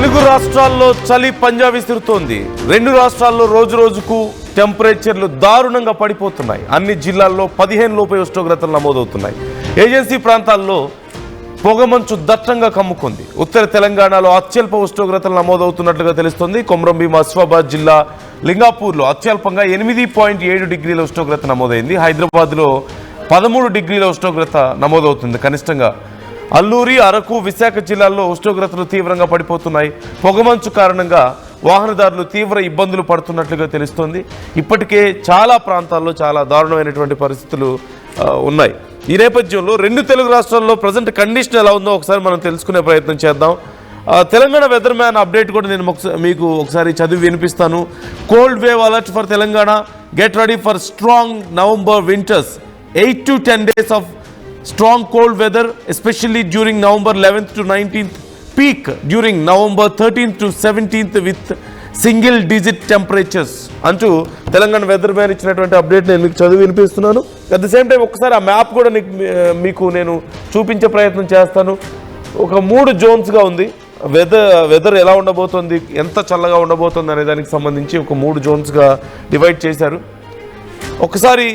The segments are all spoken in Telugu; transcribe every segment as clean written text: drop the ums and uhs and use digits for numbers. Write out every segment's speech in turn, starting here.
తెలుగు రాష్ట్రాల్లో చలి పంజా విసురుతోంది. రెండు రాష్ట్రాల్లో రోజు రోజుకు టెంపరేచర్లు దారుణంగా పడిపోతున్నాయి. అన్ని జిల్లాల్లో 15 లోపే ఉష్ణోగ్రతలు నమోదవుతున్నాయి. ఏజెన్సీ ప్రాంతాల్లో పొగమంచు దట్టంగా కమ్ముకుంది. ఉత్తర తెలంగాణలో అత్యల్ప ఉష్ణోగ్రతలు నమోదవుతున్నట్లుగా తెలుస్తోంది. కొమరంభీం ఆసిఫాబాద్ జిల్లా లింగాపూర్లో అత్యల్పంగా 8.7 డిగ్రీల ఉష్ణోగ్రత నమోదైంది. హైదరాబాద్లో 13 డిగ్రీల ఉష్ణోగ్రత నమోదవుతుంది కనిష్టంగా. అల్లూరి, అరకు, విశాఖ జిల్లాల్లో ఉష్ణోగ్రతలు తీవ్రంగా పడిపోతున్నాయి. పొగమంచు కారణంగా వాహనదారులు తీవ్ర ఇబ్బందులు పడుతున్నట్లుగా తెలుస్తోంది. ఇప్పటికే చాలా ప్రాంతాల్లో చాలా దారుణమైనటువంటి పరిస్థితులు ఉన్నాయి. ఈ నేపథ్యంలో రెండు తెలుగు రాష్ట్రాల్లో ప్రజెంట్ కండిషన్ ఎలా ఉందో ఒకసారి మనం తెలుసుకునే ప్రయత్నం చేద్దాం. తెలంగాణ వెదర్ మ్యాన్ అప్డేట్ కూడా నేను మీకు ఒకసారి చదివి వినిపిస్తాను. Cold wave alert for Telangana, get ready for strong November winters, 8 to 10 days of strong cold weather, especially during November 11th to 19th, peak during November 13th to 17th with single digit temperatures అంటూ తెలంగాణ వెదర్ మ్యాన్ ఇచ్చినటువంటి అప్డేట్ నేను మీకు చదివి వినిపిస్తున్నాను. అట్ ద సేమ్ టైం ఒకసారి ఆ మ్యాప్ కూడా మీకు నేను చూపించే ప్రయత్నం చేస్తాను. ఒక 3 జోన్స్గా ఉంది. వెదర్ ఎలా ఉండబోతోంది, ఎంత చల్లగా ఉండబోతోంది అనే దానికి సంబంధించి ఒక 3 జోన్స్గా డివైడ్ చేశారు. ఒకసారి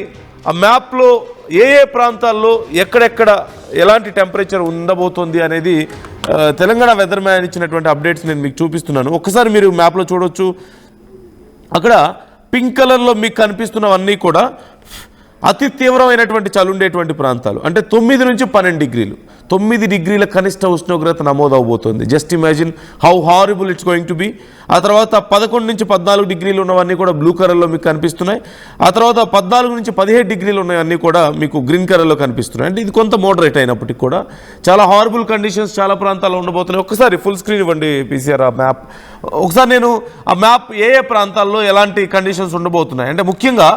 ఆ మ్యాప్లో ఏ ప్రాంతాల్లో ఎక్కడెక్కడ ఎలాంటి టెంపరేచర్ ఉండబోతోంది అనేది తెలంగాణ వెదర్ మ్యాన్ ఇచ్చినటువంటి అప్డేట్స్ నేను మీకు చూపిస్తున్నాను. ఒకసారి మీరు మ్యాప్లో చూడొచ్చు. అక్కడ పింక్ కలర్లో మీకు కనిపిస్తున్నవన్నీ కూడా అతి తీవ్రమైనటువంటి చలి ఉండేటువంటి ప్రాంతాలు. అంటే 9 నుంచి 12 డిగ్రీలు, 9 డిగ్రీల కనిష్ట ఉష్ణోగ్రత నమోదవబోతోంది. Just imagine how horrible it's going to be. ఆ తర్వాత 11 నుంచి 14 డిగ్రీలు ఉన్నవన్నీ కూడా బ్లూ కలర్లో మీకు కనిపిస్తున్నాయి. ఆ తర్వాత 14 నుంచి 17 డిగ్రీలు ఉన్నవన్నీ కూడా మీకు గ్రీన్ కలర్లో కనిపిస్తున్నాయి. అంటే ఇది కొంత మోడరేట్ అయినప్పటికీ కూడా చాలా హారిబుల్ కండిషన్స్ చాలా ప్రాంతాల్లో ఉండబోతున్నాయి. ఒకసారి ఫుల్ స్క్రీన్ ఇవ్వండి పీసీఆర్ ఆ మ్యాప్. ఒకసారి నేను ఆ మ్యాప్ ఏ ప్రాంతాల్లో ఎలాంటి కండిషన్స్ ఉండబోతున్నాయి అంటే ముఖ్యంగా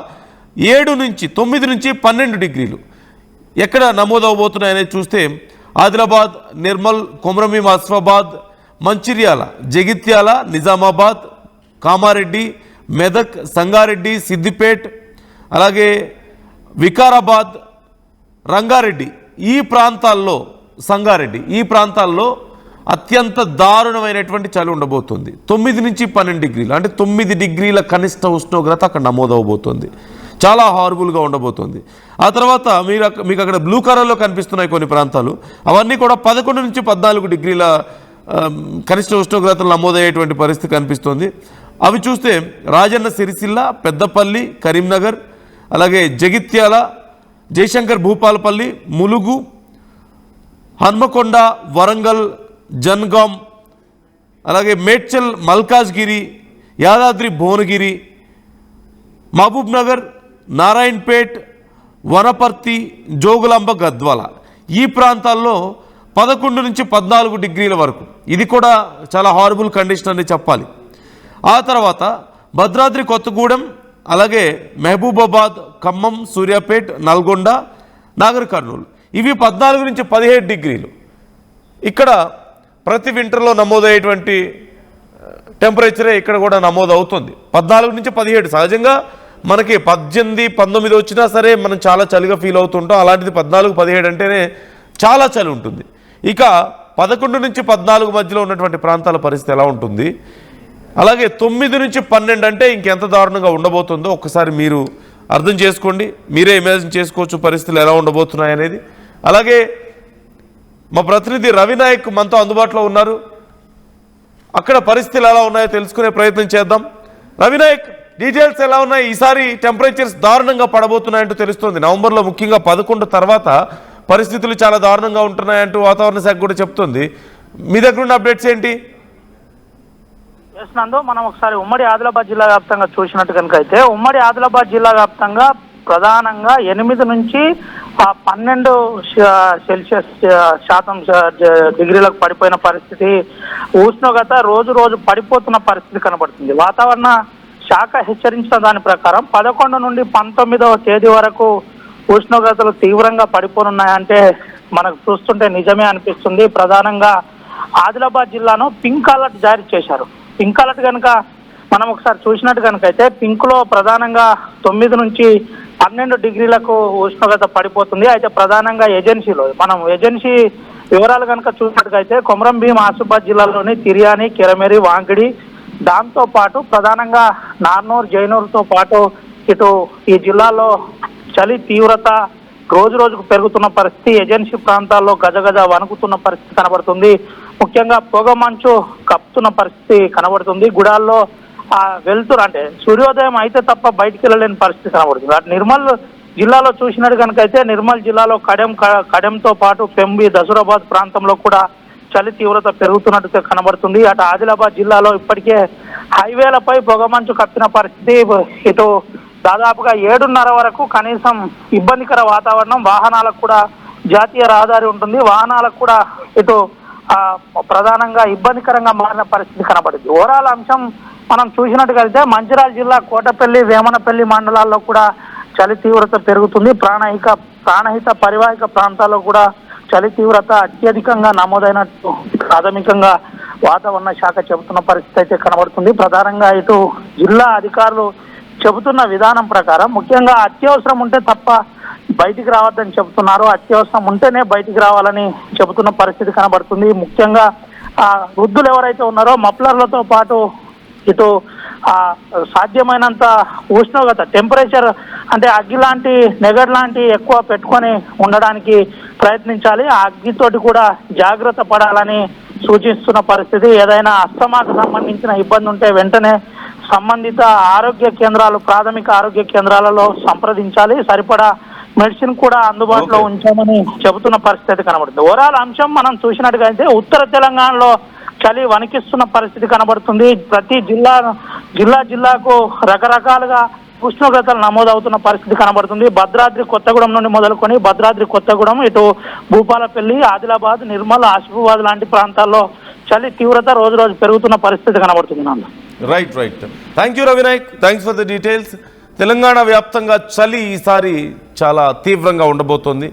7 నుంచి 9 నుంచి 12 డిగ్రీలు ఎక్కడ నమోదవబోతున్నాయనేది చూస్తే ఆదిలాబాద్, నిర్మల్, కొమరంభీం ఆసిఫాబాద్, మంచిర్యాల, జగిత్యాల, నిజామాబాద్, కామారెడ్డి, మెదక్, సంగారెడ్డి, సిద్దిపేట్, అలాగే వికారాబాద్, రంగారెడ్డి ఈ ప్రాంతాల్లో, సంగారెడ్డి ఈ ప్రాంతాల్లో అత్యంత దారుణమైనటువంటి చలి ఉండబోతుంది. 9 నుంచి 12 డిగ్రీలు అంటే 9 డిగ్రీల కనిష్ట ఉష్ణోగ్రత అక్కడ నమోదవబోతుంది. చాలా హార్బుల్గా ఉండబోతుంది. ఆ తర్వాత మీకు అక్కడ బ్లూ కలర్లో కనిపిస్తున్నాయి కొన్ని ప్రాంతాలు. అవన్నీ కూడా 11 నుంచి 14 డిగ్రీల కనిష్ట ఉష్ణోగ్రతలు నమోదయ్యేటువంటి పరిస్థితి కనిపిస్తుంది. అవి చూస్తే రాజన్న సిరిసిల్ల, పెద్దపల్లి, కరీంనగర్, అలాగే జగిత్యాల, జయశంకర్ భూపాలపల్లి, ములుగు, హన్మకొండ, వరంగల్, జన్గాం, అలాగే మేడ్చల్, మల్కాజ్గిరి, యాదాద్రి భువనగిరి, మహబూబ్ నగర్, నారాయణపేట్, వనపర్తి, జోగులాంబ, గద్వాల ఈ ప్రాంతాల్లో 11 నుంచి 14 డిగ్రీల వరకు. ఇది కూడా చాలా హారబుల్ కండిషన్ అని చెప్పాలి. ఆ తర్వాత భద్రాద్రి కొత్తగూడెం, అలాగే మహబూబాబాద్, ఖమ్మం, సూర్యాపేట్, నల్గొండ, నాగర్ కర్నూలు ఇవి 14 నుంచి 17 డిగ్రీలు. ఇక్కడ ప్రతి వింటర్లో నమోదయ్యేటువంటి టెంపరేచరే ఇక్కడ కూడా నమోదవుతుంది. 14 నుంచి 17. సహజంగా మనకి 18, 19 వచ్చినా సరే మనం చాలా చలిగా ఫీల్ అవుతుంటాం. అలాంటిది 14, 17 అంటేనే చాలా చలి ఉంటుంది. ఇక 11 నుంచి 14 మధ్యలో ఉన్నటువంటి ప్రాంతాల పరిస్థితి ఎలా ఉంటుంది, అలాగే 9 నుంచి 12 అంటే ఇంకెంత దారుణంగా ఉండబోతుందో ఒక్కసారి మీరు అర్థం చేసుకోండి. మీరే ఇమాజిన్ చేసుకోవచ్చు పరిస్థితులు ఎలా ఉండబోతున్నాయి అనేది. అలాగే మా ప్రతినిధి రవినాయక్ మనతో అందుబాటులో ఉన్నారు. అక్కడ పరిస్థితులు ఎలా ఉన్నాయో తెలుసుకునే ప్రయత్నం చేద్దాం. రవినాయక్, డీటెయిల్స్ ఎలా ఉన్నాయి? ఈసారి టెంపరేచర్స్ దారుణంగా పడబోతున్నాయంటూ తెలుస్తుంది. నవంబర్లో ముఖ్యంగా 11 తర్వాత పరిస్థితులు చాలా దారుణంగా ఉంటున్నాయంటూ వాతావరణ శాఖ కూడా చెప్తుంది. మీ దగ్గర ఉన్న అప్డేట్స్ ఏంటి? చేస్తున్నందు మనం ఒకసారి ఉమ్మడి ఆదిలాబాద్ జిల్లా వ్యాప్తంగా చూసినట్టు కనుక అయితే ఉమ్మడి ఆదిలాబాద్ జిల్లా వ్యాప్తంగా ప్రధానంగా 8 నుంచి 12 సెల్సియస్ శాతం డిగ్రీలకు పడిపోయిన పరిస్థితి, ఉష్ణోగ్రత రోజు రోజు పడిపోతున్న పరిస్థితి కనబడుతుంది. వాతావరణ శాఖ హెచ్చరించిన దాని ప్రకారం 11 నుండి 19వ తేదీ వరకు ఉష్ణోగ్రతలు తీవ్రంగా పడిపోనున్నాయంటే మనకు చూస్తుంటే నిజమే అనిపిస్తుంది. ప్రధానంగా ఆదిలాబాద్ జిల్లాను పింక్ అలర్ట్ జారీ చేశారు. పింక్ అలర్ట్ కనుక మనం ఒకసారి చూసినట్టు కనుకైతే పింక్లో ప్రధానంగా 9 నుంచి 12 డిగ్రీలకు ఉష్ణోగ్రత పడిపోతుంది. అయితే ప్రధానంగా ఏజెన్సీలో మనం ఏజెన్సీ వివరాలు కనుక చూసినట్టుగైతే కొమరం భీం ఆసిఫాబాద్ జిల్లాలోని తిర్యాని, కెరమేరి, వాంకిడి, దాంతో పాటు ప్రధానంగా నార్నూర్, జైనూర్తో పాటు ఇటు ఈ జిల్లాలో చలి తీవ్రత రోజు రోజుకు పెరుగుతున్న పరిస్థితి, ఏజెన్సీ ప్రాంతాల్లో గజగజ వణుకుతున్న పరిస్థితి కనబడుతుంది. ముఖ్యంగా పొగ మంచు కప్పుతున్న పరిస్థితి కనబడుతుంది. గుడాల్లో వెళ్తురు అంటే సూర్యోదయం అయితే తప్ప బయటికి వెళ్ళలేని పరిస్థితి కనబడుతుంది. అటు నిర్మల్ జిల్లాలో చూసినట్టు కనుకైతే నిర్మల్ జిల్లాలో కడెంతో పాటు పెంబి, దసూరాబాద్ ప్రాంతంలో కూడా చలి తీవ్రత పెరుగుతున్నట్టు కనబడుతుంది. అటు ఆదిలాబాద్ జిల్లాలో ఇప్పటికే హైవేలపై పొగమంచు కప్పిన పరిస్థితి. ఇటు దాదాపుగా 7:30 వరకు కనీసం ఇబ్బందికర వాతావరణం. వాహనాలకు కూడా జాతీయ రహదారి ఉంటుంది, వాహనాలకు కూడా ఇటు ప్రధానంగా ఇబ్బందికరంగా మారిన పరిస్థితి కనబడింది. ఓవరాల్ అంశం మనం చూసినట్టుగైతే మంచిర్యాల జిల్లా కోటపల్లి, వేమనపల్లి మండలాల్లో కూడా చలి తీవ్రత పెరుగుతుంది. ప్రాణహిత పరివాహిక ప్రాంతాల్లో కూడా చలి తీవ్రత అత్యధికంగా నమోదైనట్టు ప్రాథమికంగా వాతావరణ శాఖ చెబుతున్న పరిస్థితి అయితే కనబడుతుంది. ప్రధానంగా ఇటు జిల్లా అధికారులు చెబుతున్న విధానం ప్రకారం ముఖ్యంగా అత్యవసరం ఉంటే తప్ప బయటికి రావద్దని చెబుతున్నారు. అత్యవసరం ఉంటేనే బయటికి రావాలని చెబుతున్న పరిస్థితి కనబడుతుంది. ముఖ్యంగా వృద్ధులు ఎవరైతే ఉన్నారో మఫ్లర్లతో పాటు ఇటు సాధ్యమైనంత ఉష్ణోగ్రత టెంపరేచర్ అంటే అగ్గి లాంటి నెగర్ లాంటి ఎక్కువ పెట్టుకొని ఉండడానికి ప్రయత్నించాలి. ఆ అగ్గితోటి కూడా జాగ్రత్త పడాలని సూచిస్తున్న పరిస్థితి. ఏదైనా అస్తమాకు సంబంధించిన ఇబ్బంది ఉంటే వెంటనే సంబంధిత ఆరోగ్య కేంద్రాలు, ప్రాథమిక ఆరోగ్య కేంద్రాలలో సంప్రదించాలి. సరిపడా మెడిసిన్ కూడా అందుబాటులో ఉంచామని చెబుతున్న పరిస్థితి కనబడుతుంది. ఓవరాల్ అంశం మనం చూసినట్టుగా అయితే ఉత్తర తెలంగాణలో చలి వణికిస్తున్న పరిస్థితి కనబడుతుంది. ప్రతి జిల్లాకు రకరకాలుగా ఉష్ణోగ్రతలు నమోదవుతున్న పరిస్థితి కనబడుతుంది. భద్రాద్రి కొత్తగూడెం నుండి మొదలుకొని భద్రాద్రి కొత్తగూడెం, ఇటు భూపాలపల్లి, ఆదిలాబాద్, నిర్మల్, ఆసిఫాబాద్ లాంటి ప్రాంతాల్లో చలి తీవ్రత రోజు రోజు పెరుగుతున్న పరిస్థితి కనబడుతుంది. నాన్న right. Thank you Ravinayak, thanks for the details. Telangana వ్యాప్తంగా చలి ఈసారి చాలా తీవ్రంగా ఉండబోతోంది.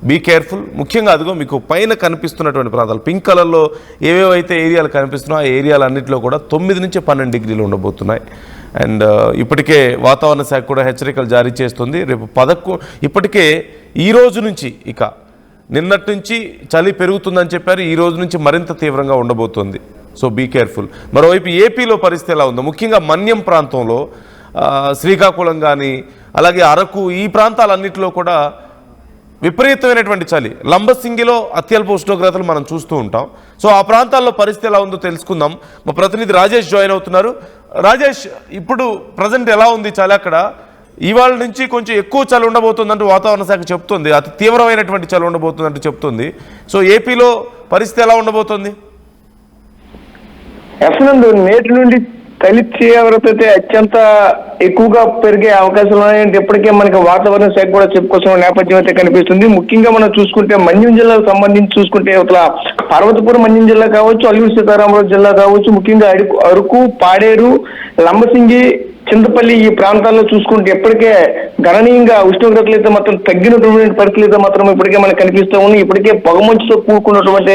Be careful. ముఖ్యంగా అదిగో మీకు పైన కనిపిస్తున్నటువంటి ప్రాంతాలు పింక్ కలర్లో ఏవేవైతే ఏరియాలు కనిపిస్తున్నాయో ఆ ఏరియాలు అన్నింటిలో కూడా 9 నుంచి 12 డిగ్రీలు ఉండబోతున్నాయి. అండ్ ఇప్పటికే వాతావరణ శాఖ కూడా హెచ్చరికలు జారీ చేస్తుంది. రేపు ఇప్పటికే ఈ రోజు నుంచి ఇక నిన్నటి నుంచి చలి పెరుగుతుందని చెప్పారు. ఈ రోజు నుంచి మరింత తీవ్రంగా ఉండబోతుంది. So be careful. మరోవైపు ఏపీలో పరిస్థితి ఎలా ఉందో, ముఖ్యంగా మన్యం ప్రాంతంలో, శ్రీకాకుళం కానీ అలాగే అరకు, ఈ ప్రాంతాలన్నింటిలో కూడా విపరీతమైనటువంటి చలి. లంబసింగిలో అత్యల్ప ఉష్ణోగ్రతలు మనం చూస్తూ ఉంటాం. సో ఆ ప్రాంతాల్లో పరిస్థితి ఎలా ఉందో తెలుసుకుందాం. మా ప్రతినిధి రాజేష్ జాయిన్ అవుతున్నారు. రాజేష్, ఇప్పుడు ప్రజెంట్ ఎలా ఉంది చలి అక్కడ? ఇవాళ నుంచి కొంచెం ఎక్కువ చలి ఉండబోతుందంటూ వాతావరణ శాఖ చెప్తుంది. అతి తీవ్రమైనటువంటి చలి ఉండబోతుందంటూ చెప్తుంది. సో ఏపీలో పరిస్థితి ఎలా ఉండబోతుంది? నేటి నుండి చలి తీవ్రత అయితే అత్యంత ఎక్కువగా పెరిగే అవకాశాలు ఉన్నాయంటే ఇప్పటికే మనకి వాతావరణ శాఖ కూడా చెప్పుకోవాల్సిన నేపథ్యం అయితే కనిపిస్తుంది. ముఖ్యంగా మనం చూసుకుంటే మన్యం జిల్లాకు సంబంధించి చూసుకుంటే ఇట్లా పర్వతపురం మన్యం జిల్లా కావచ్చు, అల్లూరు సీతారామరాజు జిల్లా కావచ్చు, ముఖ్యంగా అరకు, పాడేరు, లంబసింగి, చింతపల్లి ఈ ప్రాంతాల్లో చూసుకుంటే ఇప్పటికే గణనీయంగా ఉష్ణోగ్రతలు అయితే మాత్రం తగ్గినటువంటి పరిస్థితులు అయితే మాత్రం ఇప్పటికే మనకు కనిపిస్తూ ఉన్నాయి. ఇప్పటికే పొగమంచుతో కూడుకున్నటువంటి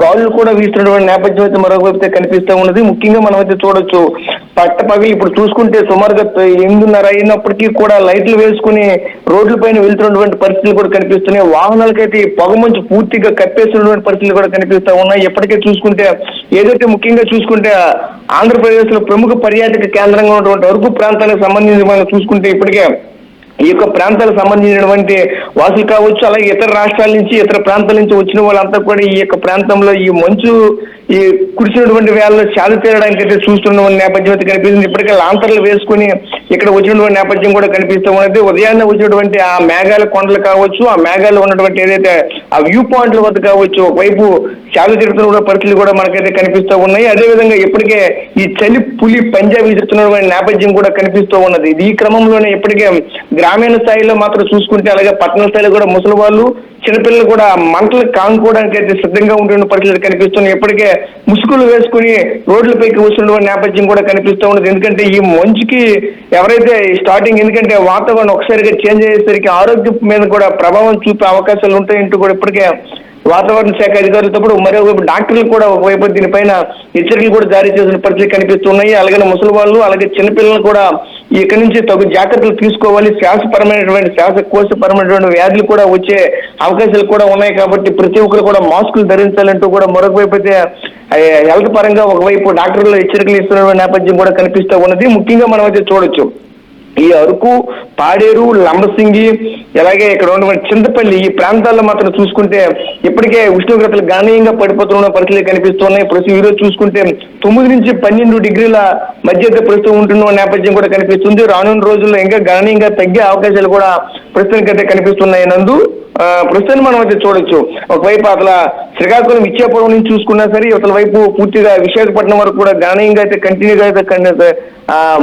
గాలులు కూడా వీస్తున్నటువంటి నేపథ్యం అయితే మరొకైతే కనిపిస్తూ ఉన్నది. ముఖ్యంగా మనం అయితే చూడొచ్చు పట్టపగలి ఇప్పుడు చూసుకుంటే సుమారుగా 8:30 అయినప్పటికీ కూడా లైట్లు వేసుకుని రోడ్లపైన వెళ్తున్నటువంటి పరిస్థితులు కూడా కనిపిస్తున్నాయి. వాహనాలకైతే ఈ పొగమంచు పూర్తిగా కప్పేస్తున్నటువంటి పరిస్థితులు కూడా కనిపిస్తూ ఉన్నాయి. ఇప్పటికే చూసుకుంటే ఏదైతే ముఖ్యంగా చూసుకుంటే ఆంధ్రప్రదేశ్ లో ప్రముఖ పర్యాటక కేంద్రంగా ఉన్నటువంటి అరకు ప్రాంతానికి సంబంధించి మనం చూసుకుంటే ఇప్పటికే ఈ యొక్క ప్రాంతాలకు సంబంధించినటువంటి వాసులు కావచ్చు, అలాగే ఇతర రాష్ట్రాల నుంచి, ఇతర ప్రాంతాల నుంచి వచ్చిన వాళ్ళంతా కూడా ఈ యొక్క ప్రాంతంలో ఈ మంచు ఈ కురిసినటువంటి వేళలో చాలు తీరడానికి అయితే చూస్తున్న నేపథ్యం అయితే కనిపిస్తుంది. ఇప్పటికే లాంతర్లు వేసుకుని ఇక్కడ వచ్చినటువంటి నేపథ్యం కూడా కనిపిస్తూ ఉన్నది. ఉదయాన్నే వచ్చినటువంటి ఆ మేఘాల కొండలు కావచ్చు, ఆ మేఘాలు ఉన్నటువంటి ఏదైతే ఆ వ్యూ పాయింట్ల వద్ద కావచ్చు, ఒకవైపు చాలు తీరుతున్న పరిస్థితులు కూడా మనకైతే కనిపిస్తూ ఉన్నాయి. అదేవిధంగా ఇప్పటికే ఈ చలి పులి పంజా విసురుతున్నటువంటి నేపథ్యం కూడా కనిపిస్తూ ఉన్నది. ఈ క్రమంలోనే ఇప్పటికే గ్రామీణ స్థాయిలో మాత్రం చూసుకుంటే, అలాగే పట్టణ స్థాయిలో కూడా ముసలి వాళ్ళు, చిన్నపిల్లలు కూడా మంటలు కానుకోవడానికి అయితే సిద్ధంగా ఉంటున్న పరిస్థితులు కనిపిస్తున్నాయి. ఇప్పటికే ముసుగులు వేసుకుని రోడ్లపైకి వస్తున్న నేపథ్యం కూడా కనిపిస్తూ ఉన్నది. ఎందుకంటే ఈ మంచుకి ఎవరైతే స్టార్టింగ్, ఎందుకంటే వాతావరణం ఒకసారిగా చేంజ్ అయ్యేసరికి ఆరోగ్యం మీద కూడా ప్రభావం చూపే అవకాశాలు ఉంటాయంటూ కూడా ఇప్పటికే వాతావరణ శాఖ అధికారులతో పాటు మరోవైపు డాక్టర్లు కూడా ఒకవైపు దీనిపైన హెచ్చరికలు కూడా జారీ చేసిన పరిస్థితులు కనిపిస్తున్నాయి. అలాగే ముసలి వాళ్ళు, అలాగే చిన్నపిల్లలు కూడా ఇక్కడి నుంచి తగు జాగ్రత్తలు తీసుకోవాలి. శ్వాసకోశపరమైనటువంటి వ్యాధులు కూడా వచ్చే అవకాశాలు కూడా ఉన్నాయి కాబట్టి ప్రతి ఒక్కరు కూడా మాస్కులు ధరించాలంటూ కూడా మరొక వైపు అయితే హెల్త్ పరంగా ఒకవైపు డాక్టర్లు హెచ్చరికలు ఇస్తున్న నేపథ్యం కూడా కనిపిస్తూ ఉన్నది. ముఖ్యంగా మనం అయితే చూడొచ్చు ఈ అరకు, పాడేరు, లంబసింగి, అలాగే ఇక్కడ ఉన్నటువంటి చింతపల్లి ఈ ప్రాంతాల్లో మాత్రం చూసుకుంటే ఇప్పటికే ఉష్ణోగ్రతలు గణనీయంగా పడిపోతున్న పరిస్థితులు కనిపిస్తున్నాయి. ప్రస్తుతం ఈరోజు చూసుకుంటే 9 నుంచి 12 డిగ్రీల మధ్య ప్రస్తుతం ఉంటున్న నేపథ్యం కూడా కనిపిస్తుంది. రానున్న రోజుల్లో ఇంకా గణనీయంగా తగ్గే అవకాశాలు కూడా ప్రస్తుతానికైతే కనిపిస్తున్నాయి. నందు ప్రస్తుతాన్ని మనం అయితే చూడొచ్చు ఒకవైపు అసలు శ్రీకాకుళం ఇచ్చేపురం నుంచి చూసుకున్నా సరే ఇవతల వైపు పూర్తిగా విశాఖపట్నం వరకు కూడా గణనీయంగా అయితే కంటిన్యూగా అయితే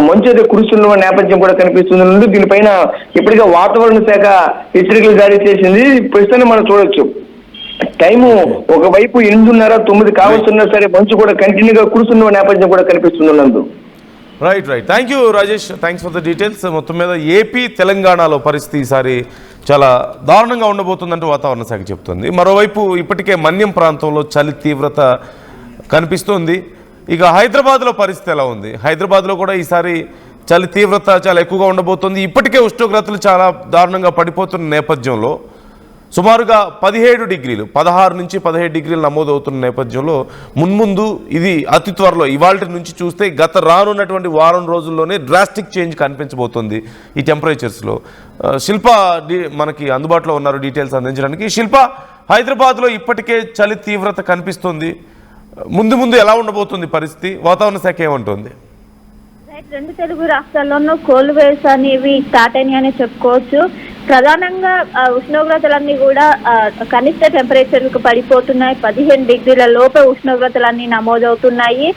మంచు అయితే కురుస్తున్న నేపథ్యం కూడా కనిపిస్తుంది. దీనిపైన ఇప్పటికే వాతావరణ శాఖ హెచ్చరికలు జారీ చేసింది. ప్రస్తుతాన్ని మనం చూడొచ్చు టైము ఒకవైపు 8:30, 9 కావస్తున్నా సరే మంచు కూడా కంటిన్యూగా కురుస్తున్న నేపథ్యం కూడా కనిపిస్తుంది. నందు right. Thank you Rajesh, thanks for the details. మొత్తం మీద ఏపీ తెలంగాణలో పరిస్థితి ఈసారి చాలా దారుణంగా ఉండబోతుందంటూ వాతావరణ శాఖ చెప్తుంది. మరోవైపు ఇప్పటికే మన్యం ప్రాంతంలో చలి తీవ్రత కనిపిస్తుంది. ఇక హైదరాబాద్లో పరిస్థితి ఎలా ఉంది? హైదరాబాద్లో కూడా ఈసారి చలి తీవ్రత చాలా ఎక్కువగా ఉండబోతుంది. ఇప్పటికే ఉష్ణోగ్రతలు చాలా దారుణంగా పడిపోతున్న నేపథ్యంలో సుమారుగా 17 డిగ్రీలు 16 నుంచి 17 డిగ్రీలు నమోదవుతున్న నేపథ్యంలో మున్ముందు ఇది అతి త్వరలో ఇవాళ నుంచి చూస్తే గత రానున్నటువంటి వారం రోజుల్లోనే డ్రాస్టిక్ చేంజ్ కనిపించబోతుంది ఈ టెంపరేచర్స్లో. శిల్ప మనకి అందుబాటులో ఉన్నారు డీటెయిల్స్ అందించడానికి. శిల్ప, హైదరాబాద్లో ఇప్పటికే చలి తీవ్రత కనిపిస్తుంది. ముందు ఎలా ఉండబోతుంది పరిస్థితి? వాతావరణ శాఖ ఏమంటుంది? రెండు తెలుగు రాష్ట్రాల్లోనూ కోల్డ్ వేవ్స్ అనేవి స్టార్ట్ అయినాయని చెప్పుకోవచ్చు. ప్రధానంగా ఉష్ణోగ్రతలన్నీ కూడా కనిష్ట టెంపరేచర్లకు పడిపోతున్నాయి. 15 డిగ్రీల లోపే ఉష్ణోగ్రతలన్నీ నమోదవుతున్నాయి.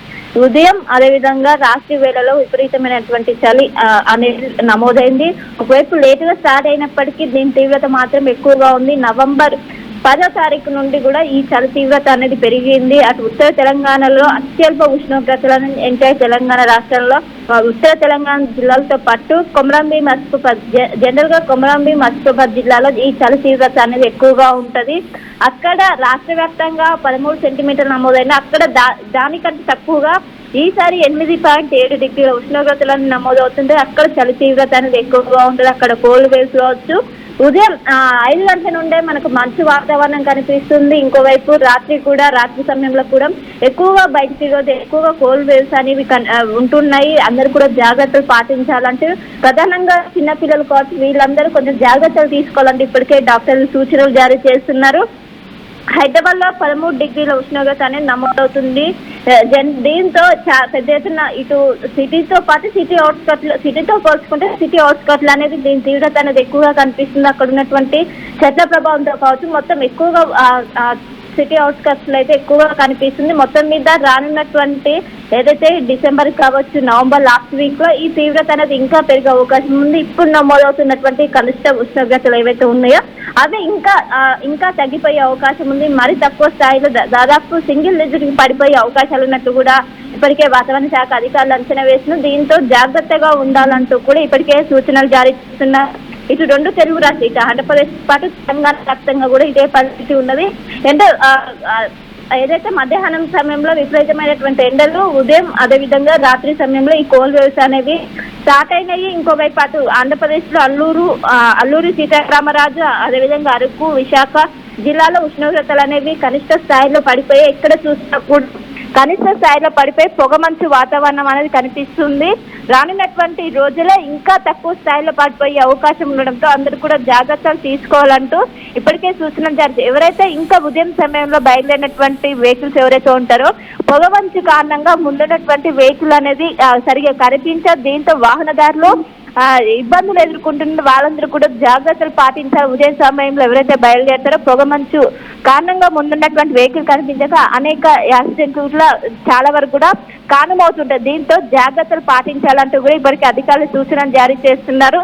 ఉదయం అదేవిధంగా రాత్రి వేళలో విపరీతమైనటువంటి చలి అనేది నమోదైంది. ఒకవైపు లేటుగా స్టార్ట్ అయినప్పటికీ దీని తీవ్రత మాత్రం ఎక్కువగా ఉంది. నవంబర్ 10వ తారీఖు నుండి కూడా ఈ చలి తీవ్రత అనేది పెరిగింది. అటు ఉత్తర తెలంగాణలో అత్యల్ప ఉష్ణోగ్రతలను ఎంటైర్ తెలంగాణ రాష్ట్రంలో ఉత్తర తెలంగాణ జిల్లాలతో పాటు కొమరంభీం, ఆసిఫాబాద్, జనరల్ గా కొమరంభీం, ఆసిఫాబాద్ జిల్లాలో ఈ చలి తీవ్రత అనేది ఎక్కువగా ఉంటది. అక్కడ రాష్ట్ర వ్యాప్తంగా 13 సెంటీమీటర్లు నమోదైన అక్కడ దానికంటే తక్కువగా ఈసారి 8.7 డిగ్రీల ఉష్ణోగ్రతలను నమోదవుతుంది. అక్కడ చలి తీవ్రత అనేది ఎక్కువగా ఉంటుంది. అక్కడ కోల్డ్ వేవ్స్ కావచ్చు. ఉదయం 5 గంటల నుండే మనకు మంచు వాతావరణం కనిపిస్తుంది. ఇంకోవైపు రాత్రి సమయంలో కూడా ఎక్కువగా బయటికి రోజు ఎక్కువగా కోల్డ్ వేవ్స్ అనేవి ఉంటున్నాయి. అందరూ కూడా జాగ్రత్తలు పాటించాలంటే ప్రధానంగా చిన్నపిల్లలు కావచ్చు వీళ్ళందరూ కొంచెం జాగ్రత్తలు తీసుకోవాలంటే ఇప్పటికే డాక్టర్లు సూచనలు జారీ చేస్తున్నారు. హైదరాబాద్ లో 13 డిగ్రీల ఉష్ణోగ్రత అనేది నమోదవుతుంది. దీంతో పెద్ద ఎత్తున ఇటు సిటీతో పాటు సిటీతో పోల్చుకుంటే సిటీ అవుట్స్కట్లు అనేది దీని తీవ్రత అనేది ఎక్కువగా కనిపిస్తుంది. అక్కడ ఉన్నటువంటి చెట్ల ప్రభావంతో కావచ్చు మొత్తం ఎక్కువగా సిటీ అవుట్స్కట్స్ లో అయితే ఎక్కువగా కనిపిస్తుంది. మొత్తం మీద రానున్నటువంటి ఏదైతే డిసెంబర్ కావచ్చు నవంబర్ లాస్ట్ వీక్ లో ఈ తీవ్రత అనేది ఇంకా పెరిగే అవకాశం ఉంది. ఇప్పుడు నమోదవుతున్నటువంటి కనిష్ట ఉష్ణోగ్రతలు ఏవైతే ఉన్నాయో అవి ఇంకా తగ్గిపోయే అవకాశం ఉంది. మరి తక్కువ స్థాయిలో దాదాపు సింగిల్ డిజిట్ పడిపోయే అవకాశాలు ఉన్నట్టు కూడా ఇప్పటికే వాతావరణ శాఖ అధికారులు అంచనా వేసిన. దీంతో జాగ్రత్తగా ఉండాలంటూ కూడా ఇప్పటికే సూచనలు జారీ చేస్తున్నారు. ఇటు రెండు తెలుగు రాష్ట్రాలు ఇటు ఆంధ్రప్రదేశ్ పాటు తెలంగాణ వ్యాప్తంగా కూడా ఇదే పరిస్థితి ఉన్నది. ఏదైతే మధ్యాహ్నం సమయంలో విపరీతమైనటువంటి ఎండలు, ఉదయం అదేవిధంగా రాత్రి సమయంలో ఈ కోల్డ్ వేవ్స్ అనేవి స్టార్ట్ అయినాయి. ఇంకోవైపు అటు ఆంధ్రప్రదేశ్ లో అల్లూరి సీతారామరాజు అదేవిధంగా అరకు, విశాఖ జిల్లాలో ఉష్ణోగ్రతలు అనేవి కనిష్ట స్థాయిలో పడిపోయి ఎక్కడ చూసినప్పుడు కనిష్ట స్థాయిలో పడిపోయి పొగమంచు వాతావరణం అనేది కనిపిస్తుంది. రానున్నటువంటి రోజుల్లో ఇంకా తక్కువ స్థాయిలో పడిపోయే అవకాశం ఉండడంతో అందరూ కూడా జాగ్రత్తలు తీసుకోవాలంటూ ఇప్పటికే సూచనలు జారీ. ఎవరైతే ఇంకా ఉదయం సమయంలో బయలుదేరినటువంటి వెహికల్స్ ఎవరైతే ఉంటారో పొగమంచు కారణంగా ముందున్నటువంటి వెహికల్ అనేది సరిగా కనిపించదు. దీంతో వాహనదారులు ఇబ్బందులు ఎదుర్కొంటున్న వాళ్ళందరూ కూడా జాగ్రత్తలు పాటించాలి. ఉదయం సమయంలో ఎవరైతే బయలుదేరుతారో పొగమంచు కారణంగా ముందున్నటువంటి వెహికల్ కనిపించక అనేక యాక్సిడెంట్లు చాలా వరకు కూడా కారణమవుతుంటాయి. దీంతో జాగ్రత్తలు పాటించాలంటూ కూడా ఇప్పటికీ అధికారులు సూచనలు జారీ చేస్తున్నారు.